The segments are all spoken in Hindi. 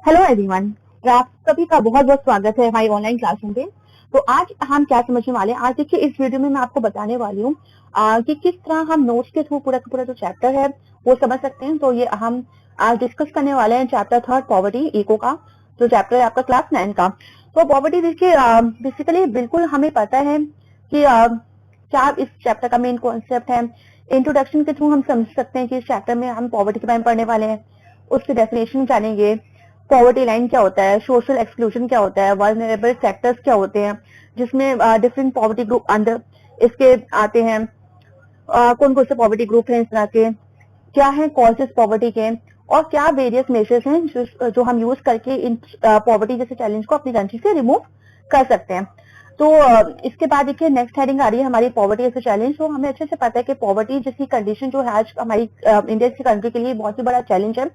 हेलो एवरीवन, आप सभी का बहुत बहुत स्वागत है हमारी ऑनलाइन क्लासरूम पे। तो आज हम क्या समझने वाले हैं, आज देखिए इस वीडियो में मैं आपको बताने वाली हूँ कि किस तरह हम नोट्स के थ्रू पूरा का पूरा जो चैप्टर है वो समझ सकते हैं। तो ये हम आज डिस्कस करने वाले हैं चैप्टर 3 पॉवर्टी इको का, जो चैप्टर है आपका क्लास 9 का। तो पॉवर्टी देखिए बेसिकली बिल्कुल हमें पता है कि क्या इस चैप्टर का मेन कॉन्सेप्ट है। इंट्रोडक्शन के थ्रू हम समझ सकते हैं कि इस चैप्टर में हम पॉवर्टी के बारे में पढ़ने वाले हैं, उसकी डेफिनेशन जानेंगे, पॉवर्टी लाइन क्या होता है, सोशल एक्सक्लूजन क्या होता है, वल्नरेबल सेक्टर्स क्या होते हैं जिसमें डिफरेंट पॉवर्टी ग्रुप अंदर इसके आते हैं, कौन कौन से पॉवर्टी ग्रुप हैं इस तरह के, क्या है कॉजेस पॉवर्टी के, और क्या वेरियस मेजर्स हैं जो हम यूज करके इन पॉवर्टी जैसे चैलेंज को अपनी कंट्री से रिमूव कर सकते हैं। तो इसके बाद देखिए नेक्स्ट हेडिंग आ रही है हमारी पॉवर्टी एज अ चैलेंज। तो हमें अच्छे से पता है कि पॉवर्टी जैसी कंडीशन जो है आज हमारी इंडिया की कंट्री के लिए बहुत ही बड़ा चैलेंज है।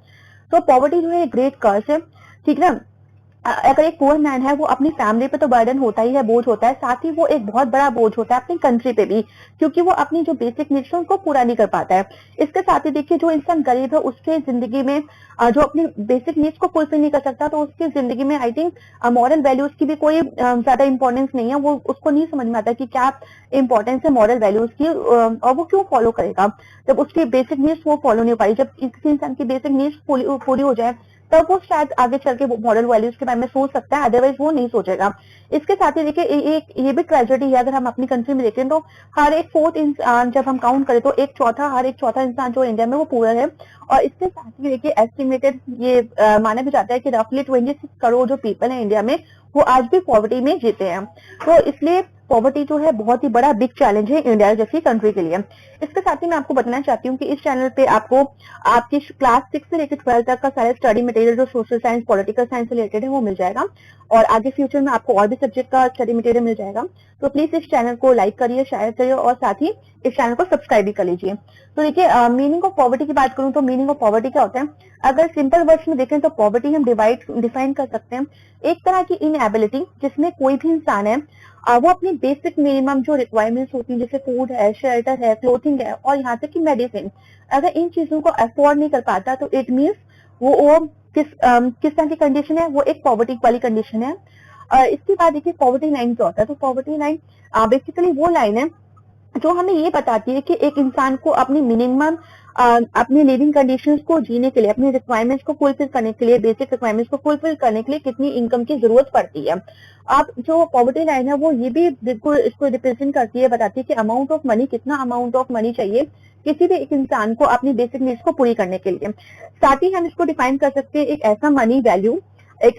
तो पॉवर्टी जो है ग्रेट कर्स है, ठीक ना। अगर एक पुअर मैन है वो अपनी फैमिली पे तो बर्डन होता ही है, बोझ होता है, साथ ही वो एक बहुत बड़ा बोझ होता है अपनी कंट्री पे भी, क्योंकि वो अपनी जो बेसिक नीड्स है उनको पूरा नहीं कर पाता है। इसके साथ ही देखिए जो इंसान गरीब है उसके जिंदगी में जो अपनी बेसिक नीड्स को फुलफिल नहीं कर सकता, तो उसकी जिंदगी में आई थिंक मॉरल वैल्यूज की भी कोई ज्यादा इंपॉर्टेंस नहीं है। वो उसको नहीं समझ में आता कि क्या इंपॉर्टेंस है मॉरल वैल्यूज की, और वो क्यों फॉलो करेगा जब उसकी बेसिक नीड्स वो फॉलो नहीं हो पाई। जब किसी इंसान की बेसिक नीड्स पूरी हो जाए तब वो शायद आगे चल के मॉरल वैल्यूज के बारे में सोच सकता है, अदरवाइज वो नहीं सोचेगा। इसके साथ ही देखिए ये भी ट्रेजेडी है। अगर हम अपनी कंट्री में देखें तो हर एक फोर्थ इंसान, जब हम काउंट करें तो हर एक चौथा इंसान जो इंडिया में वो पुअर है। और इसके साथ ही देखिए एस्टिमेटेड ये माना भी जाता है कि रफली 26 करोड़ जो पीपल है इंडिया में वो आज भी पॉवर्टी में जीते हैं। तो इसलिए पॉवर्टी जो है बहुत ही बड़ा बिग चैलेंज है इंडिया जैसी कंट्री के लिए। इसके साथ ही मैं आपको बताना चाहती हूँ कि इस चैनल पे आपको आपकी क्लास 6 से लेकर 12 तक का सारा स्टडी मटेरियल जो सोशल साइंस पॉलिटिकल साइंस से रिलेटेड है वो मिल जाएगा, और आगे फ्यूचर में आपको और भी सब्जेक्ट का स्टडी मटेरियल मिल जाएगा। तो प्लीज इस चैनल को लाइक करिए, शेयर करिए, और साथ ही इस चैनल को सब्सक्राइब भी कर लीजिए। तो देखिए मीनिंग ऑफ पॉवर्टी की बात करूं तो मीनिंग ऑफ पॉवर्टी क्या होता है, अगर सिंपल वर्ड्स में देखें तो पॉवर्टी हम डिफाइन कर सकते हैं एक तरह की इनएबिलिटी जिसमें कोई भी इंसान है वो अपनी बेसिक मिनिमम जो रिक्वायरमेंट्स होती हैं जैसे फूड है, शेल्टर है, क्लोथिंग है, और यहाँ तक कि मेडिसिन, अगर इन चीजों को अफोर्ड नहीं कर पाता तो इट मीन्स वो किस तरह की कंडीशन है, वो एक पॉवर्टी वाली कंडीशन है। इसके बाद देखिए पॉवर्टी लाइन क्या होता है। तो पॉवर्टी लाइन बेसिकली वो लाइन है जो हमें ये बताती है कि एक इंसान को अपनी मिनिमम अपनी लिविंग कंडीशंस को जीने के लिए, अपनी रिक्वायरमेंट्स को फुलफिल करने के लिए, बेसिक रिक्वायरमेंट्स को फुलफिल करने के लिए कितनी इनकम की जरूरत पड़ती है। अब जो पॉवर्टी लाइन है वो ये भी बिल्कुल इसको रिप्रेजेंट करती है, बताती है कि अमाउंट ऑफ मनी, कितना अमाउंट ऑफ मनी चाहिए किसी भी एक इंसान को अपनी बेसिक नीड्स को पूरी करने के लिए। साथ ही हम इसको डिफाइन कर सकते हैं एक ऐसा मनी वैल्यू, एक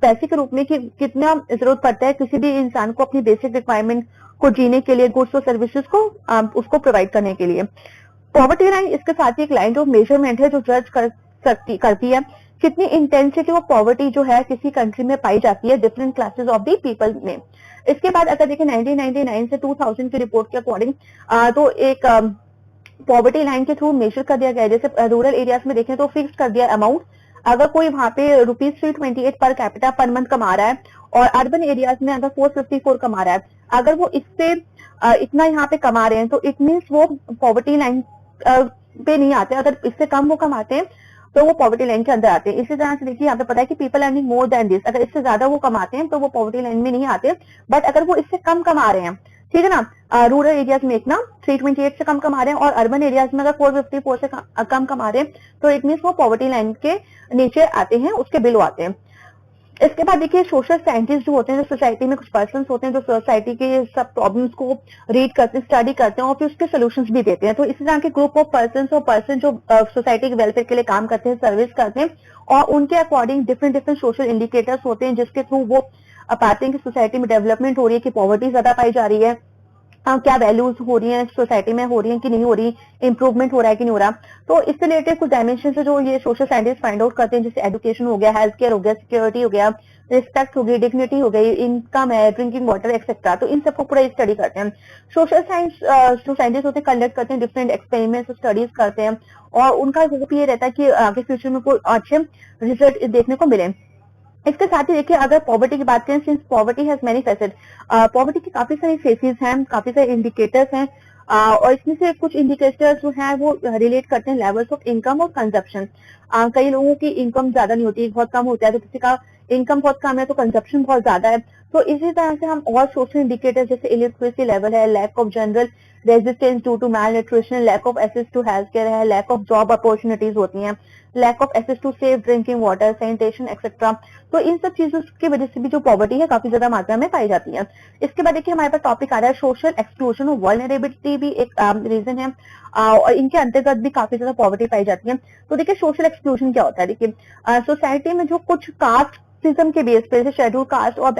पैसे के रूप में कि कितना जरूरत पड़ता है किसी भी इंसान को अपनी बेसिक रिक्वायरमेंट को जीने के लिए, गुड्स और सर्विसेज को उसको प्रोवाइड करने के लिए। पॉवर्टी लाइन इसके साथ ही एक लाइन ऑफ मेजरमेंट है जो जज करती है कितनी इंटेंसिटी ऑफ पॉवर्टी जो है किसी कंट्री में पाई जाती है different classes of the people में। इसके बाद अगर देखें 1999 से 2000 की रिपोर्ट के अकॉर्डिंग तो एक पॉवर्टी लाइन के थ्रू मेजर कर दिया गया है। जैसे रूरल एरियाज में देखें तो फिक्स कर दिया अमाउंट, अगर कोई वहां पे ₹328 पर कैपिटा पर मंथ कमा रहा है, और अर्बन एरियाज में अगर 454 कमा रहा है, अगर वो इससे इतना यहाँ पे कमा रहे हैं तो इट मीन्स वो पॉवर्टी लाइन पे नहीं आते। अगर इससे कम वो कमाते हैं तो वो पॉवर्टी लाइन के अंदर आते हैं। इसी तरह से देखिए यहाँ पे पता है कि people earning more than this, अगर इससे ज्यादा वो कमाते हैं तो वो पॉवर्टी लाइन में नहीं आते। बट अगर वो इससे कम कमा रहे हैं, ठीक है ना, रूरल एरियाज में इतना 328 से कम कमा रहे हैं, और अर्बन एरियाज में अगर 454 से कम कमा रहे हैं तो इट मीन्स वो पॉवर्टी लाइन के नीचे आते हैं, उसके बिलो आते हैं। इसके बाद देखिए सोशल साइंटिस्ट जो होते हैं, जो सोसाइटी में कुछ पर्सन होते हैं जो सोसाइटी के सब प्रॉब्लम्स को रीड करते हैं, स्टडी करते हैं, और फिर उसके सोल्यूशंस भी देते हैं। तो इसी तरह के ग्रुप ऑफ पर्सन जो सोसाइटी के वेलफेयर के लिए काम करते हैं, सर्विस करते हैं, और उनके अकॉर्डिंग डिफरेंट सोशल इंडिकेटर्स होते हैं जिसके थ्रू वो पाते हैं कि सोसाइटी में डेवलपमेंट हो रही है, कि पॉवर्टी ज्यादा पाई जा रही है, क्या वैल्यूज हो रही हैं सोसाइटी में, हो रही हैं कि नहीं हो रही, इंप्रूवमेंट हो रहा है कि नहीं हो रहा। तो इससे रिलेटेड कुछ डायमेंशन है जो ये सोशल साइंटिस्ट फाइंड आउट करते हैं, जैसे एजुकेशन हो गया, हेल्थ केयर हो गया, सिक्योरिटी हो गया, रिस्पेक्ट हो गई, डिग्निटी हो गई, इनकम है, ड्रिंकिंग वाटर एक्सेट्रा। तो इन सबको पूरा स्टडी करते हैं। सोशल साइंस जो साइंटिस्ट होते हैं कंडक्ट करते हैं, डिफरेंट एक्सपेरिमेंट्स स्टडीज करते हैं, और उनका होप ये रहता है कि आगे फ्यूचर में कोई अच्छे रिजल्ट देखने को मिले। इसके साथ ही देखिए अगर पॉवर्टी की बात करें, since poverty has many facet, poverty की काफी सारी फेसेस हैं, काफी सारे इंडिकेटर्स हैं, और इसमें से कुछ इंडिकेटर्स जो है वो रिलेट करते हैं लेवल्स ऑफ इनकम और कंजप्शन। कई लोगों की इनकम ज्यादा नहीं होती, बहुत कम होता है, तो किसी का इनकम बहुत कम है तो कंजप्शन बहुत ज्यादा है। तो इसी तरह से हम और सोशल इंडिकेटर जैसे इलिटरेसी लेवल है, lack of general resistance due to malnutrition, lack of access to health care है, लैक ऑफ जॉब अपॉर्चुनिटीज होती हैं, lack of access to safe drinking water, sanitation etcetera. तो इन सब चीजों की वजह से भी जो पॉवर्टी है काफी ज्यादा मात्रा में पाई जाती है। इसके बाद देखिए हमारे पास टॉपिक आ रहा है सोशल एक्सक्लूजन और वल्नरेबिलिटी भी एक रीजन है, और इनके अंतर्गत भी काफी ज्यादा पॉवर्टी पाई जाती है। तो देखिए सोशल एक्सक्लूजन क्या होता है, देखिए सोसाइटी में जो कुछ कास्ट सिस्टम के बेस पे, जैसे शेड्यूल कास्ट और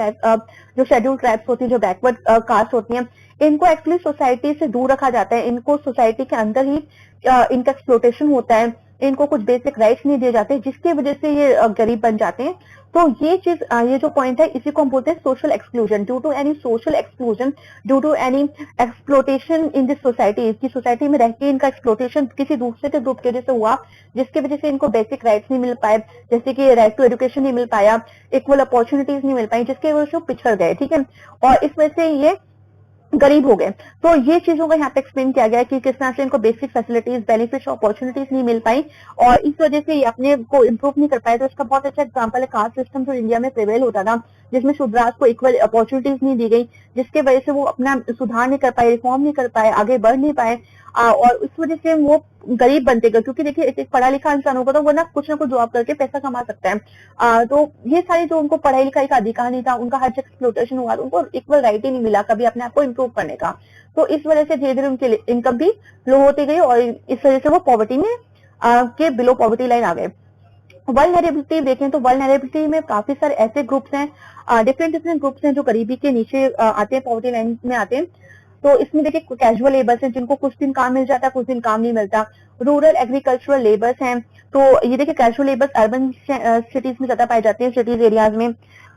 जो शेड्यूल ट्राइब्स होती है, जो बैकवर्ड कास्ट होती हैं, इनको एक्चुअली सोसाइटी से दूर रखा जाता है, इनको सोसाइटी के अंदर ही इनका एक्सप्लोटेशन होता है, इनको कुछ बेसिक राइट्स नहीं दिए जाते, जिसकी वजह से ये गरीब बन जाते हैं। तो ये चीज, ये जो पॉइंट है, इसी को हम बोलते हैं social exclusion. Due to any social exclusion, due to any exploitation in this society, इसकी सोसाइटी में रह के इनका एक्सप्लोटेशन किसी दूसरे के ग्रुप की वजह से हुआ, जिसकी वजह से इनको बेसिक राइट्स नहीं मिल पाए, जैसे कि राइट टू एजुकेशन नहीं मिल पाया, इक्वल अपॉर्चुनिटीज नहीं मिल पाई, जिसकी वजह से वो पिछड़ गए, ठीक है, और इस वजह से ये गरीब हो गए। तो ये चीजों को यहाँ पे एक्सप्लेन किया गया है कि किस तरह से इनको बेसिक फैसिलिटीज, बेनिफिट्स, अपॉर्चुनिटीज नहीं मिल पाई और इस वजह से ये अपने को इम्प्रूव नहीं कर पाए। तो इसका बहुत अच्छा एग्जांपल है कास्ट सिस्टम जो इंडिया में प्रिवेल होता था, जिसमें शूद्रास को इक्वल अपॉर्चुनिटीज नहीं दी गई, जिसके वजह से वो अपना सुधार नहीं कर पाए, रिफॉर्म नहीं कर पाए, आगे बढ़ नहीं पाए, और इस वजह से वो गरीब बनते गए। क्योंकि देखिए एक पढ़ा लिखा इंसान होगा तो वो ना कुछ जॉब करके पैसा कमा सकता है, तो ये सारी जो उनको पढ़ाई लिखाई का अधिकार नहीं था, उनका हर जगह एक्सप्लोटेशन हुआ, तो उनको इक्वल राइट ही नहीं मिला कभी अपने आप को इम्प्रूव करने का। तो इस वजह से धीरे धीरे उनकी इनकम भी लो होती गई और इस वजह से वो पॉवर्टी में के बिलो पॉवर्टी लाइन आ गए। वल्नरेबिलिटी देखें तो वल्नरेबिलिटी में काफी सारे ऐसे ग्रुप्स हैं, डिफरेंट ग्रुप्स हैं जो गरीबी के नीचे आते हैं, पॉवर्टी लाइन में आते हैं। तो इसमें देखिए कैजुअल लेबर्स हैं जिनको कुछ दिन काम मिल जाता है, कुछ दिन काम नहीं मिलता। रूरल एग्रीकल्चरल लेबर्स हैं, तो ये देखिए कैजुअल लेबर्स अर्बन सिटीज में ज्यादा पाए जाते हैं, सिटीज एरियाज में,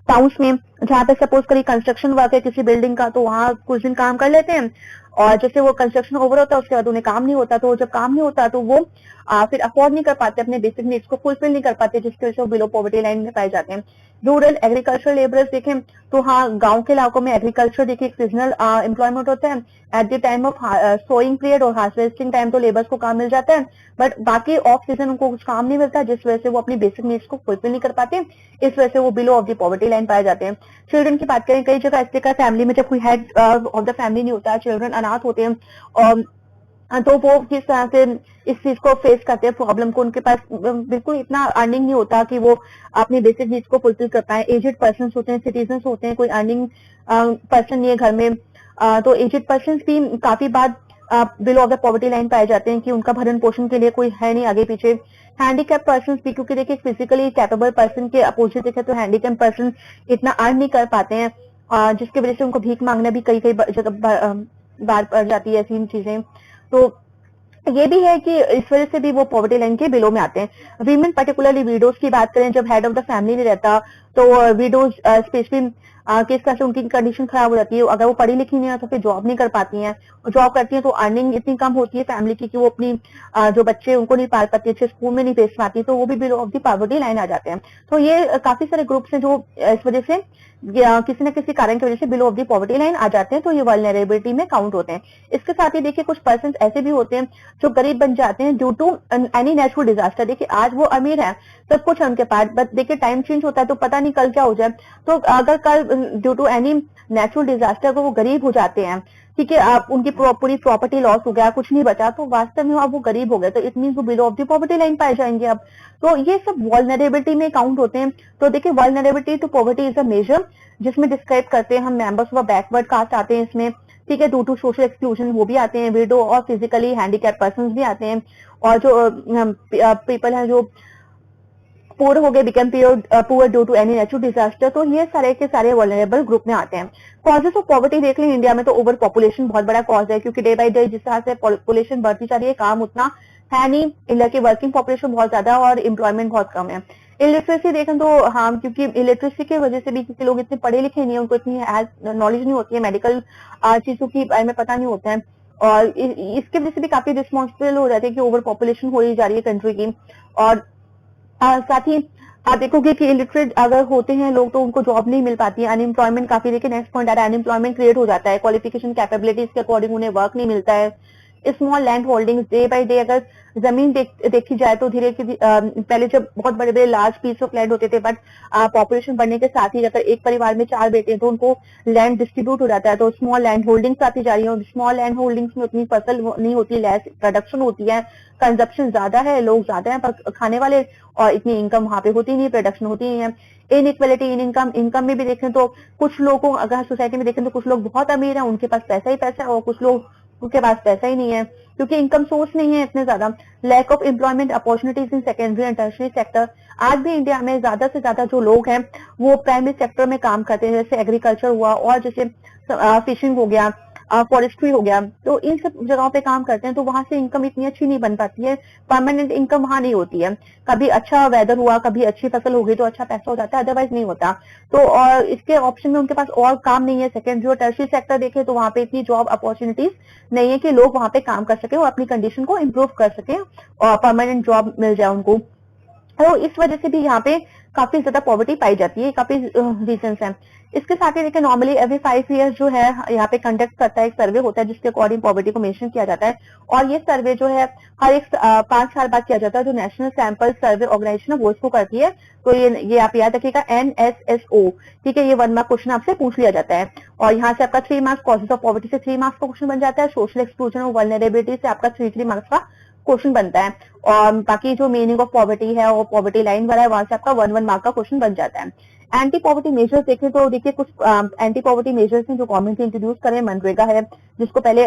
टाउन्स में, जहाँ पे सपोज करिए कंस्ट्रक्शन वर्क है किसी बिल्डिंग का, तो वहाँ कुछ दिन काम कर लेते हैं और जैसे वो कंस्ट्रक्शन ओवर होता है उसके बाद उन्हें काम नहीं होता, तो जब काम नहीं होता तो वो फिर अफोर्ड नहीं कर पाते, अपने बेसिक नीड्स को फुलफिल नहीं कर पाते, जिसकी वजह से वो बिलो पॉवर्टी लाइन में पाए जाते हैं। रूरल एग्रीकल्चर लेबरर्स देखें तो हाँ, गांव के इलाकों में एग्रीकल्चर देखिए एक सीजनल एम्प्लॉयमेंट होता है, at the time of sowing period और हार्वेस्टिंग टाइम तो लेबर्स को काम मिल जाता है, बट बाकी ऑफ सीजन उनको कुछ काम नहीं मिलता, जिस वजह से वो अपनी बेसिक नीड्स को फुलफिल नहीं कर पाते, इस वजह से वो below of the poverty line पाए जाते हैं। चिल्ड्रन की बात करें, कई जगह ऐसे का फैमिली में जब कोई हेड ऑफ द फैमिली नहीं होता, चिल्ड्रन अनाथ होते हैं, और तो वो किस तरह से इस चीज को फेस करते हैं, प्रॉब्लम को, उनके पास बिल्कुल इतना अर्निंग नहीं होता कि वो अपनी बेसिक नीड्स को फुलफिल कर पाए। एजेड पर्सन होते हैं, सिटीजन होते हैं, कोई अर्निंग पर्सन नहीं है घर में, तो एजेड पर्सन भी काफी बार below of the poverty line पाए जाते हैं कि उनका भरण पोषण के लिए कोई है नहीं आगे पीछे। हैंडीकैप पर्सन भी, क्योंकि देखिए फिजिकली कैपेबल पर्सन के अपोजिट देखे तो हैंडीकैप पर्सन इतना अर्न नहीं कर पाते हैं, जिसकी वजह से उनको भीख मांगना भी कई बार पड़ जाती है ऐसी चीजें। तो ये भी है कि इस वजह से भी वो पॉवर्टी लाइन के बिलो में आते हैं। वीमेन पर्टिकुलरली विडोज की बात करें, जब हेड ऑफ द फैमिली नहीं रहता तो विडोज स्पेशली किस तरह से उनकी कंडीशन खराब हो जाती है, अगर वो पढ़ी लिखी नहीं है तो फिर जॉब नहीं कर पाती हैं, जॉब करती हैं तो अर्निंग इतनी कम होती है फैमिली की कि वो अपनी जो बच्चे उनको नहीं पाल पाती, अच्छे स्कूल में नहीं भेज पाती, तो वो भी below of the poverty line आ जाते हैं। तो ये काफी सारे ग्रुप्स हैं जो इस वजह से किसी न किसी कारण की वजह से below of the poverty line आ जाते हैं, तो ये वल्नरेबिलिटी में काउंट होते हैं। इसके साथ ही देखिए कुछ पर्सन ऐसे भी होते हैं जो गरीब बन जाते हैं due to any natural disaster. देखिए आज वो अमीर है, सब कुछ है उनके पास, बट देखिए टाइम चेंज होता है तो पता नहीं कल क्या हो जाए, तो अगर कल due to any natural disaster अगर वो गरीब हो जाते हैं, ठीक है, आप उनकी पूरी प्रॉपर्टी लॉस हो गया, कुछ नहीं बचा, तो वास्तव में अब वो गरीब हो गए, तो इट मीन वो below of the poverty line पाए जाएंगे अब। तो ये सब वल्नरेबिलिटी में काउंट होते हैं। तो देखिए vulnerability to poverty is a major जिसमें डिस्क्राइब करते हैं हम मेंबर्स ऑफ बैकवर्ड कास्ट आते हैं इसमें, ठीक है, ड्यू टू सोशल एक्सक्लूजन वो भी आते हैं, विडो और फिजिकली हैंडीकैप पर्सन भी आते हैं, और जो पीपल हैं जो पुअर हो गए, become poor due to any natural disaster, तो ये सारे के सारे वल्नरेबल ग्रुप में आते हैं। कॉजेस ऑफ पॉवर्टी देख लें, इंडिया में तो ओवर पॉपुलेशन बहुत बड़ा कॉज है, क्योंकि डे बाय डे जिस तरह से पॉपुलेशन बढ़ती जा रही है, काम उतना है नहीं, इंडिया की वर्किंग पॉपुलेशन बहुत ज्यादा और एम्प्लॉयमेंट बहुत कम है। इलिटरेसी देखें तो हाँ, क्योंकि इलिटरेसी की वजह से भी क्योंकि लोग इतने पढ़े लिखे नहीं है, उनको इतनी नॉलेज नहीं होती है, मेडिकल चीजों की बारे में पता नहीं होता है, और इसकी वजह से भी काफी रिस्पॉन्सिबल हो जाती है कि ओवर पॉपुलेशन हो ही जा रही है कंट्री की। और साथ ही आप देखोगे कि इलिटरेट अगर होते हैं लोग तो उनको जॉब नहीं मिल पाती है, अनएम्प्लॉयमेंट काफी, देखिए नेक्स्ट पॉइंट आ रहा है, अनएम्प्लॉयमेंट क्रिएट हो जाता है, क्वालिफिकेशन कैपेबिलिटीज के अकॉर्डिंग उन्हें वर्क नहीं मिलता है। Small land holdings, day by day अगर जमीन देखी जाए तो धीरे धीरे पहले जब बहुत बड़े बड़े लार्ज पीस ऑफ लैंड होते थे, बट पॉपुलेशन बढ़ने के साथ ही अगर एक परिवार में 4 बेटे हैं तो उनको लैंड डिस्ट्रीब्यूट हो जाता है, तो स्मॉल लैंड होल्डिंग्स आती जा रही है। स्मॉल लैंड होल्डिंग्स में उतनी फसल नहीं होती, लेस प्रोडक्शन होती है, कंजप्शन ज्यादा है, लोग ज्यादा है पर खाने वाले, और इतनी इनकम वहां पे होती नहीं, प्रोडक्शन होती नहीं है। इनइक्वालिटी इन इनकम, इनकम में भी देखें तो कुछ लोगों, अगर सोसाइटी में देखें तो कुछ लोग बहुत अमीर हैं, उनके पास पैसा ही पैसा है, और कुछ लोग उनके पास पैसा ही नहीं है क्योंकि इनकम सोर्स नहीं है इतने ज्यादा। Lack of employment opportunities in secondary and tertiary sector, आज भी इंडिया में ज्यादा से ज्यादा जो लोग हैं वो प्राइमरी सेक्टर में काम करते हैं, जैसे एग्रीकल्चर हुआ और जैसे फिशिंग हो गया, फॉरेस्ट्री हो गया, तो इन सब जगहों पे काम करते हैं, तो वहां से इनकम इतनी अच्छी नहीं बन पाती है, परमानेंट इनकम वहां नहीं होती है। कभी अच्छा वेदर हुआ, कभी अच्छी फसल हो गई तो अच्छा पैसा हो जाता है, अदरवाइज नहीं होता। तो और इसके ऑप्शन में उनके पास और काम नहीं है। सेकेंडरी और टर्शरी सेक्टर देखे तो वहां पे इतनी जॉब अपॉर्चुनिटीज नहीं है कि लोग वहां पे काम कर सके और अपनी कंडीशन को इम्प्रूव कर सके और परमानेंट जॉब मिल जाए उनको। तो इस वजह से भी यहाँ पे काफी ज्यादा पॉवर्टी पाई जाती है, काफी रीजंस हैं। इसके साथ ही देखिए नॉर्मली एवरी 5 ईयर्स जो है यहाँ पे कंडक्ट करता है, एक सर्वे होता है जिसके अकॉर्डिंग पॉवर्टी को मेंशन किया जाता है, और ये सर्वे जो है हर एक 5 साल बाद किया जाता है, जो नेशनल सैंपल सर्वे ऑर्गेनाइजेशन है वो इसको करती है। तो ये आप याद रखिएगा, NSSO, ठीक है। ये 1 मार्क क्वेश्चन आपसे पूछ लिया जाता है, और यहाँ से आपका 3 मार्क्स, कॉजेज ऑफ पॉवर्टी से 3 मार्क्स का क्वेश्चन बन जाता है, सोशल एक्सक्लूजन और वल्नरेबिलिटी से आपका 3 मार्क्स का क्वेश्चन बनता है, और बाकी जो मीनिंग ऑफ पॉवर्टी है और पॉवर्टी लाइन वाला है वहां से आपका 1 मार्क का क्वेश्चन बन जाता है। एंटी पॉवर्टी मेजर्स देखें तो देखिए कुछ एंटी पॉवर्टी मेजर्स हैं जो गवर्नमेंट ने इंट्रोड्यूस करे। मनरेगा है जिसको पहले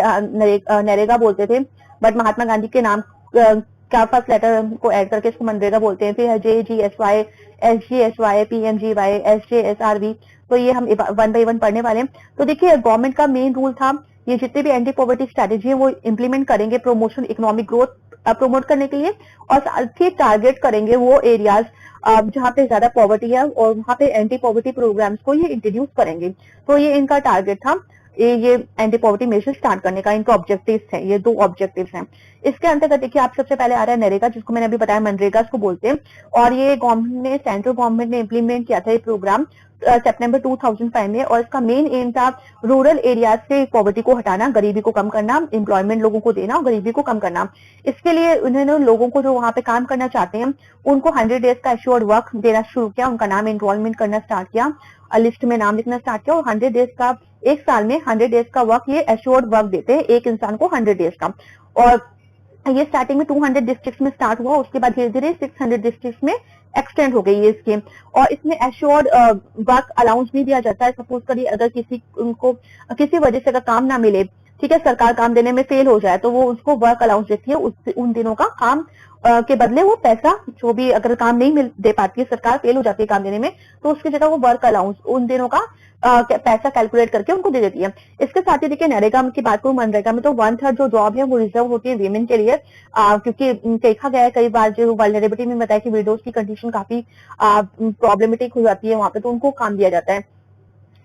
नरेगा बोलते थे, बट महात्मा गांधी के नाम का फर्स्ट लेटर को ऐड करके इसको मनरेगा बोलते हैं। फिर JGSY, SGSY, PMGY, SJSRV, तो ये हम 1 बाय 1 पढ़ने वाले हैं। तो देखिए गवर्नमेंट का मेन रूल था, ये जितने भी एंटी पॉवर्टी स्ट्रेटेजी है वो इम्प्लीमेंट करेंगे प्रमोशन, इकोनॉमिक ग्रोथ प्रमोट करने के लिए, और साथ ही टारगेट करेंगे वो एरियाज जहाँ पे ज्यादा पॉवर्टी है और वहाँ पे एंटी पॉवर्टी प्रोग्राम्स को ये इंट्रोड्यूस करेंगे। तो ये इनका टारगेट था, ये एंटी पॉवर्टी मेजर स्टार्ट करने का, इनका ऑब्जेक्टिव्स हैं, ये 2 ऑब्जेक्टिव्स हैं। इसके अंतर्गत देखिए आप सबसे पहले आ रहा है नरेगा, जिसको मैंने अभी बताया मनरेगा इसको बोलते हैं, और ये गवर्नमेंट ने, सेंट्रल गवर्नमेंट ने इम्प्लीमेंट किया था ये प्रोग्राम सितंबर 2005 में, और इसका मेन एम था रूरल एरियाज से पॉवर्टी को हटाना, गरीबी को कम करना, एम्प्लॉयमेंट लोगों को देना और गरीबी को कम करना। इसके लिए उन्होंने लोगों को जो वहां पे काम करना चाहते हैं उनको 100 डेज का एश्योर्ड वर्क देना शुरू किया, उनका नाम एनरोलमेंट करना स्टार्ट किया, लिस्ट में नाम लिखना स्टार्ट किया, और 100 डेज का, एक साल में 100 डेज का वर्क ये एश्योर्ड वर्क देते हैं एक इंसान को 100 डेज का। और ये स्टार्टिंग में 200 डिस्ट्रिक्ट में स्टार्ट हुआ, उसके बाद धीरे धीरे 600 डिस्ट्रिक्ट में एक्सटेंड हो गई ये स्कीम। और इसमें एश्योर्ड वर्क अलाउंस भी दिया जाता है। सपोज करिए अगर किसी उनको किसी वजह से अगर काम ना मिले, ठीक है, सरकार काम देने में फेल हो जाए, तो वो उसको वर्क अलाउंस देती है, उन दिनों का काम के बदले वो पैसा, जो भी अगर काम नहीं मिल दे पाती है, सरकार फेल हो जाती है काम देने में, तो उसकी जगह वो वर्क अलाउंस उन दिनों का पैसा कैलकुलेट करके उनको दे देती है। इसके साथ ही देखिए नरेगा की बात करूं, मनरेगा में तो 1/3 जो जॉब है वो रिजर्व होती है वीमेन के लिए, क्योंकि देखा गया है कई बार जो वल्नरेबिलिटी में बताया कि विडोज की कंडीशन काफी प्रॉब्लमेटिक हो जाती है वहां पे, तो उनको काम दिया जाता है।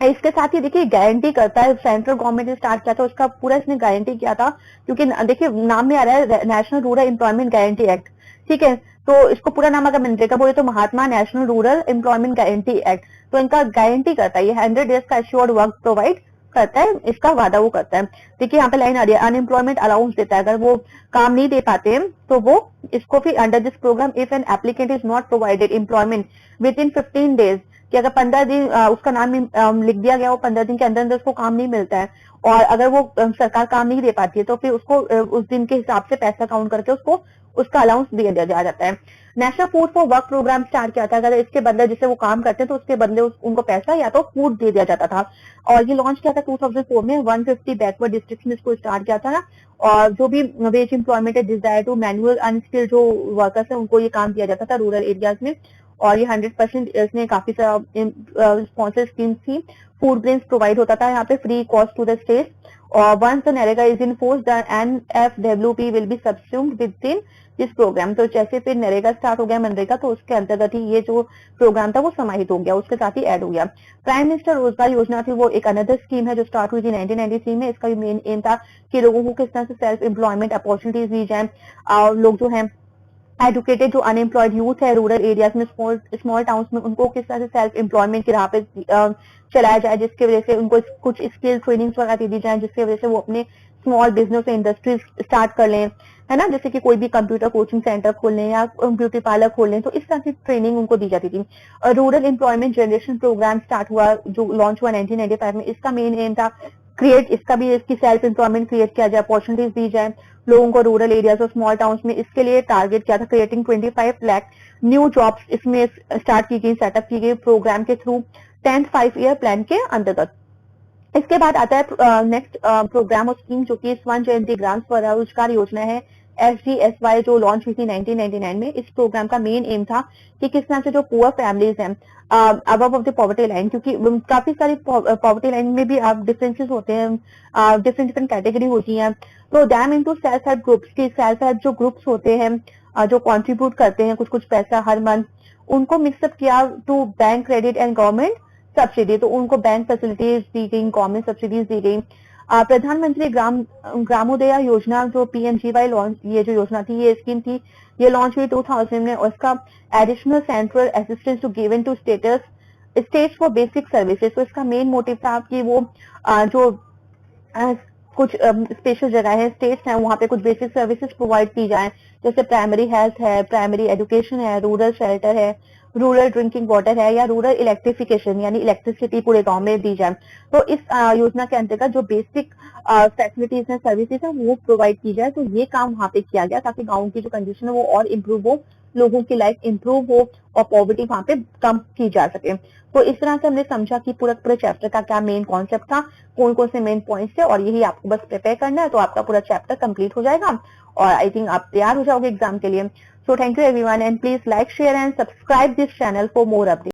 इसके साथ ही देखिए गारंटी करता है, सेंट्रल गवर्नमेंट ने स्टार्ट किया था, उसका पूरा इसने गारंटी किया था, क्योंकि देखिए नाम में आ रहा है national rural employment guarantee act, ठीक है। तो इसको पूरा नाम अगर मनरेगा बोले तो Mahatma national rural employment guarantee act. तो इनका गारंटी करता है, ये 100 डेज का एश्योर्ड वर्क प्रोवाइड करता है, इसका वादा वो करता है। देखिए यहाँ पे लाइन आ रही है, अनएम्प्लॉयमेंट अलाउंस देता है, अगर वो काम नहीं दे पाते तो वो इसको फिर under this program if an applicant is not provided employment within 15 days, कि अगर 15 दिन उसका नाम लिख दिया गया, वो 15 दिन के अंदर अंदर उसको काम नहीं मिलता है, और अगर वो सरकार काम नहीं दे पाती है, तो फिर उसको उस दिन के हिसाब से पैसा काउंट करके उसको उसका अलाउंस दिया जाता है। National food for work program start किया था, अगर इसके बदले जिससे वो काम करते हैं तो उसके बदले उनको पैसा या तो फूड दे दिया जाता था, और ये लॉन्च किया था 2004 में। 150 बैकवर्ड डिस्ट्रिक्ट में इसको स्टार्ट किया था ना, और जो भी वेज एम्प्लॉयमेंट है, डिजायर टू मैनुअल अनस्किल्ड जो वर्कर्स है उनको ये काम दिया जाता था रूरल एरियाज में, और ये 100% इसने काफी सारा स्पॉन्सर स्कीम्स थी। फूड ग्रेन्स प्रोवाइड होता था यहाँ पे free cost to the state, और once the NREGA is in force the NFWP will be subsumed within this programme. तो जैसे फिर नरेगा स्टार्ट हो गया मनरेगा, तो उसके अंतर्गत ही ये जो प्रोग्राम था वो समाहित हो गया, उसके साथ ही ऐड हो गया। प्राइम मिनिस्टर रोजगार योजना थी, वो एक अनदर स्कीम है जो स्टार्ट हुई थी 1993 में। इसका मेन एम था कि लोगों को किस तरह से सेल्फ एम्प्लॉयमेंट अपॉर्चुनिटीज दी जाए, और लोग जो है एडुकेटेड जो अनएम्प्लॉयड यूथ है रूरल एरियाज में, स्मॉल टाउन्स में, उनको किस तरह से सेल्फ एम्प्लॉयमेंट की राह पे चलाया जाए, जिसकी वजह से उनको कुछ स्किल ट्रेनिंग्स वगैरह दी जाए, जिसकी वजह से वो अपने स्मॉल बिजनेस इंडस्ट्रीज स्टार्ट कर लें, है ना, जैसे कि कोई भी कंप्यूटर कोचिंग सेंटर खोल लें या ब्यूटी पार्लर खोल लें। तो इस तरह की ट्रेनिंग उनको दी जाती थी। Rural employment generation program start हुआ, जो लॉन्च हुआ 1995 में। इसका मेन एम था क्रिएट, इसका भी इसकी सेल्फ एम्प्लॉयमेंट क्रिएट किया जाए, अपॉर्चुनिटीज दी जाए लोगों को रूरल एरियाज और स्मॉल टाउन्स में। इसके लिए टारगेट किया था क्रिएटिंग 25 लाख न्यू जॉब्स, इसमें स्टार्ट की गई, सेटअप की गई प्रोग्राम के थ्रू 10th 5-year प्लान के अंतर्गत। इसके बाद आता है नेक्स्ट प्रोग्राम और स्कीम, जो कि स्वर्ण जयंती ग्राम स्वरोजगार योजना है, SGSY, जो लॉन्च हुई थी 1999 में। इस प्रोग्राम का मेन एम था कि किस तरह से जो पुअर फैमिलीज हैं above of the poverty line, क्योंकि काफी सारी पॉवर्टी लाइन में भी आप डिफरेंसेस होते हैं, डिफरेंट डिफरेंट कैटेगरी होती हैं, तो them into self help groups की, सेल्फ हेल्प जो ग्रुप्स होते हैं जो कंट्रीब्यूट करते हैं कुछ कुछ पैसा हर मंथ, उनको मिक्सअप किया to bank credit and government subsidy. तो उनको बैंक फैसिलिटीज दी गई, गवर्नमेंट सब्सिडीज दी गई। प्रधानमंत्री ग्रामोदय योजना, जो PMGY लॉन्च, ये जो योजना थी, ये स्कीम थी, ये लॉन्च हुई 2000 में, और इसका additional central assistance to given to states for basic services. तो इसका मेन मोटिव था कि वो जो कुछ स्पेशल जगह है, स्टेट्स हैं, वहाँ पे कुछ बेसिक सर्विसेज प्रोवाइड की जाए, जैसे प्राइमरी हेल्थ है, प्राइमरी एजुकेशन है, रूरल शेल्टर है, रूरल ड्रिंकिंग वाटर है, या रूरल इलेक्ट्रिफिकेशन यानी इलेक्ट्रिसिटी पूरे गांव में दी जाए। तो इस योजना के अंतर्गत जो बेसिक फैसिलिटीज है, सर्विसेज है, वो प्रोवाइड की जाए। तो ये काम वहाँ पे किया गया ताकि गाँव की जो कंडीशन है वो और इम्प्रूव हो, लोगों की लाइफ इम्प्रूव हो और पॉवर्टी वहाँ पे कम की जा सके। तो इस तरह से हमने समझा कि पूरे चैप्टर का क्या मेन कॉन्सेप्ट था, कौन कौन से मेन पॉइंट्स थे, और यही आपको बस प्रिपेयर करना है, तो आपका पूरा चैप्टर कंप्लीट हो जाएगा और आई थिंक आप तैयार हो जाओगे एग्जाम के लिए। So thank you everyone, and please like, share and subscribe this channel for more update.